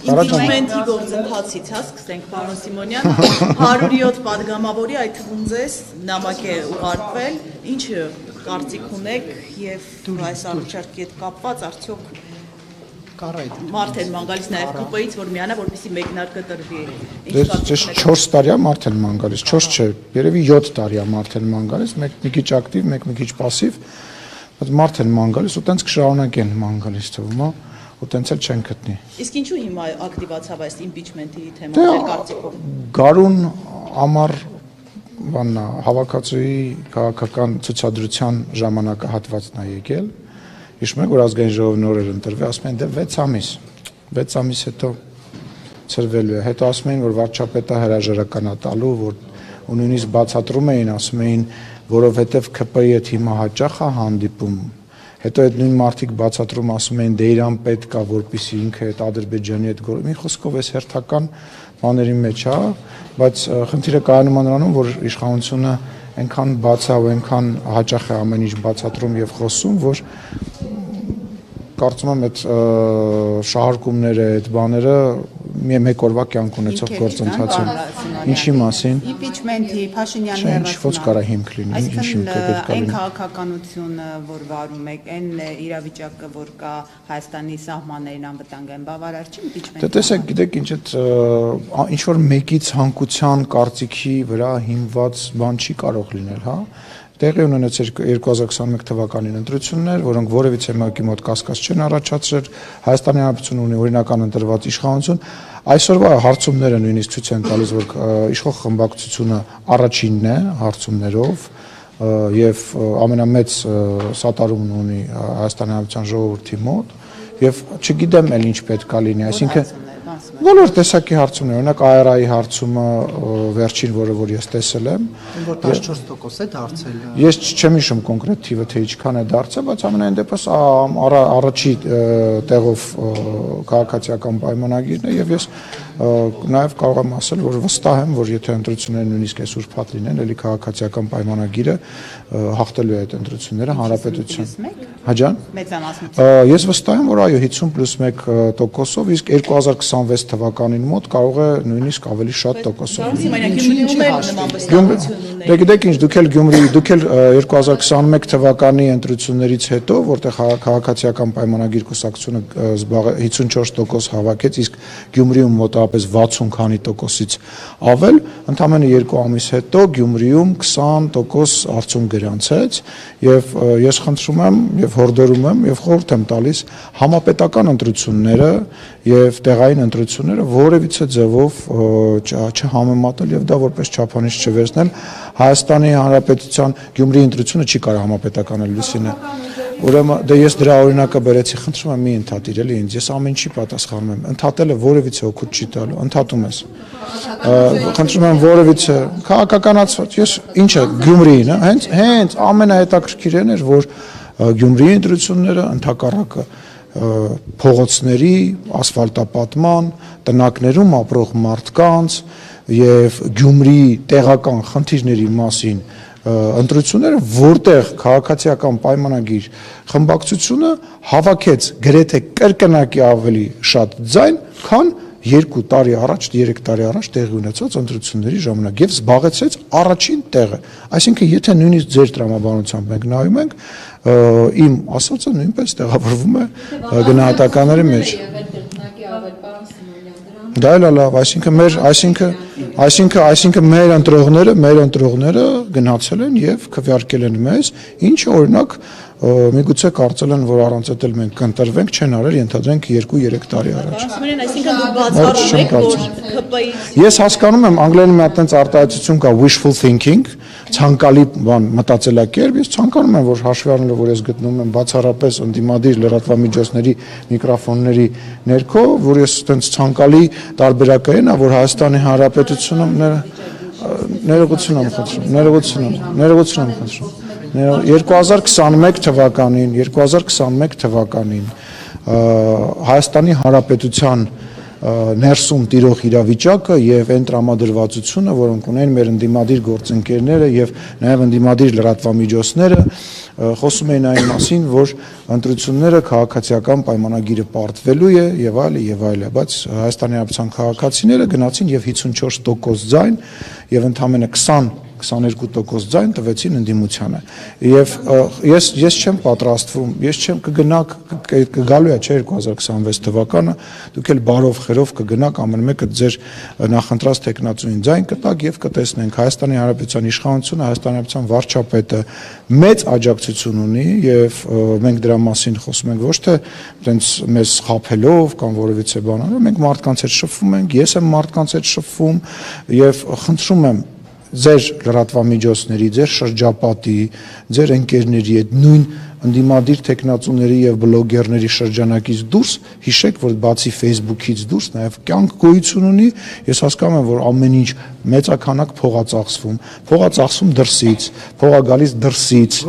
Իմպիչմենտի գործընթացից սկսենք, պարոն Սիմոնյան, 107 պատգամավորի, այդ թվում ձեզ նամակ է ուղարկվել, ինչը կարծիք ունեք և այս առաջարկի հետ կապված արդյոք Մարդ են ման գալիս նաև ԿՊ-ից, որ միանա, որպեսզի մեկնարկը տրվի։ Դες 4 տարի է մարդ են ման գալիս, 4 չէ, երևի 7 տարի է մարդ են ման գալիս, մեկ մի քիչ ակտիվ, մեկ մի քիչ пассив, բայց մարդ են ման գալիս ու տենց կշարունակեն ման գալիս թվում է, ու տենց էլ չեն գտնի։ Իսկ ինչու հիմա ակտիվացավ այս իմպիչմենտի թեման ձեր կարծիքով։ Գարուն ամառ բաննա հավաքածուի քաղաքական ցուցադրության ժամանակահատվածն է եկել։ Հիշում եք, որ ազգային ժողովի նորեր ընտրվի, ասում են դե 6 ամիս հետո ծրվելու է, հետո ասում էին, որ վարչապետը հրաժարական է տալու, որ ու նույնիսկ բացատրում էին, ասում էին, որովհետև ԿՊ-ի հետ հիմա հաճախ է հանդիպում, հետո այդ նույն մարդիկ բացատրում ասում էին, դե իրան պետք է, որպեսզի ինքը այդ Ադրբեջանի հետ գործի, մի խոսքով էս հերթական բաների մեջ է, բայց խնդիրը կայանում է նրանում, որ իշխանությունը այնքան բաց է ու այնքան հաճախ է ամեն ինչ բացատրում եւ խոսում, որ կարծում եմ այդ շահարկումները, այդ բաները մեկ օրվա կյանք ունեցող գործընթացում։ Ինչի մասին։ Իմպիչմենտի, Փաշինյանի Ինչ կարա հիմք լինի, ինչ հիմք է պետք է այն լինի։ քաղաքականությունը, որ վարում եք, այն իրավիճակը, որ կա Հայաստանի սահմաններին անվտանգային բավարար չի իմպիչմենտի։ Դե տեսեք, գիտեք ինչ այդ ինչ որ մեկի ցանկության, կարծիքի վրա հիմնված բան չի կարող լինել, հա։ Տեղի ունեցել 2021 թվականին ընտրություններ, որոնք որևիցե մեկի մոտ կասկած չեն առաջացրել, Հայաստանի Հանրապետությունը ունի օրինական ընտրված իշխանություն, այսօրվա հարցումները նույնիսկ ցույց են տալիս, որ իշխող խմբակցությունը առաջինն է հարցումներով եւ ամենամեծ սատարումն ունի Հայաստանի Հանրապետության ժողովրդի մոտ եւ չգիտեմ էլ ինչ պետք է լինի, այսինքն Բոլոր տեսակի հարցումներ, օրինակ ARI հարցումը վերջին, որը ես տեսել եմ, որ 14% է դարձել։ Ես չեմ հիշում կոնկրետ թիվը, թե ինչքան է դարձել, բայց ամենայն դեպս առաջի տեղով քաղաքացիական պայմանագիրն է եւ ես նաեւ կարող եմ ասել, որ վստահ եմ, որ եթե ընտրությունները նույնիսկ այսօր փաթ լինեն, ելի քաղաքացիական պայմանագիրը հաղթելու է այդ ընտրությունները հանրապետության։ Հաջան։ Ես վստահ եմ, որ այո 50+1%-ով, իսկ 2026 թվականին մոտ կարող է նույնիսկ ավելի շատ տոկոսով։ Դե գիտեք ինչ, դուք էլ 2021 թվականի ընտրություններից հետո, որտեղ քաղաքացիական պայմանագիր կուսակցությունը 54% հավաքեց, իսկ Գյումրիում մոտավորապես 60 քանի տոկոսից ավել, ընդամենը 2 ամիս հետո Գյումրիում 20% արդյունք գրանցեց, եւ ես խնդրում եմ եւ հորդորում եմ եւ խորհուրդ եմ տալիս համապետական ընտրությունները եւ տեղային ընտրությունները որևիցե ձևով չհամեմատել եւ դա որպես չափանիշ չվերցնել Հայաստանի Հանրապետության Գյումրիի ընտրությունը չի կարող համապետականել Լուսինը ուրեմն դե ես դրա օրինակը բերեցի խնդրում եմ մի ընդհատիր էլի ինձ ես ամեն ինչի պատասխանում եմ ընդհատելը որևիցե օգուտ չի տալու ընդհատում ես խնդրում եմ որևիցե քաղաքականացված ես ինչը Գյումրիին հենց ամենահետաքրքիրն էր որ Գյումրիի ընտրությունները ընդհակառակը փողոցների ասֆալտապատման տնակներում ապրող մարդկանց եւ Գյումրիի տեղական խնդիրների մասին ընտրությունները որտեղ քաղաքացիական պայմանագիր խմբակցությունը հավաքեց գրեթե կրկնակի ավելի շատ ձայն քան 2 տարի առաջ 3 տարի առաջ տեղի ունեցած ընտրությունների ժամանակ եւ զբաղեցրեց առաջին տեղը այսինքն եթե նույնիսկ ձեր տրամաբանությամբ մենք նայում ենք իմ ասածը նույնպես տեղավորվում է գնահատականների մեջ դա էլ լավ այսինքն մեր ընտրողները գնացել են եւ քվեարկել են մեզ ինչը օրինակ միգուցե կարծել են որ առանց էլ մենք կընտրվենք չեն արել ենթադրենք 2-3 տարի առաջ այսինքն դուք բացառում եք որ ԿՊ-ի Ես հասկանում եմ անգլերենի մի հատ արտահայտություն կա wishful thinking ցանկալի բան մտածելակերպ ես ցանկանում եմ որ հաշվի առնելով որ ես գտնվում եմ բացառապես ընդդիմադիր լրատվամիջոցների միկրոֆոնների ներքո որ ես այտենց ցանկալի տարբերակային որ Հայաստանի Հանրապետությունը ներողություն եմ խնդրում 2021 թվականին Հայաստանի Հանրապետության ներսում տիրող իրավիճակը եւ այն տրամադրվածությունը, որոնք ունեն մեր ընդդիմադիր գործընկերները եւ նաեւ ընդդիմադիր լրատվամիջոցները, խոսում էին այն մասին, որ ընտրությունները քաղաքացիական պայմանագիրը պարտվելու է եւ այլը, բայց Հայաստանի Հանրապետության քաղաքացիները գնացին եւ 54% ձայն եւ ընդամենը 20-22% ձայն տվեցին ընդդիմությանը եւ ես չեմ պատրաստվում, ես չեմ կգալու է 2026 թվականը, դուք էլ բարով խերով կգնաք ամեն մեկը ձեր նախընտրած տեխնացուին ձայն կտակ եւ կտեսնենք Հայաստանի Հանրապետության իշխանությունը, Հայաստանի Հանրապետության վարչապետը մեծ աջակցություն ունի եւ մենք դրա մասին խոսում ենք ոչ թե այնպես մեզ խափելով կամ որևիցե բանալով, մենք մարդկանց հետ շփվում ենք, ես եմ մարդկանց հետ շփվում եւ խնդրում եմ ձեր լրատվամիջոցների, ձեր շրջապատի, ձեր ընկերների հետ նույն ընդդիմադիր տեխնացուների եւ բլոգերների շրջանակից դուրս հիշեք, որ բացի Facebook-ից դուրս նաեւ կյանք գոյություն ունի, ես հասկանում եմ, որ ամեն ինչ մեծականակ փող է ծախսվում դրսից, փող է գալիս դրսից։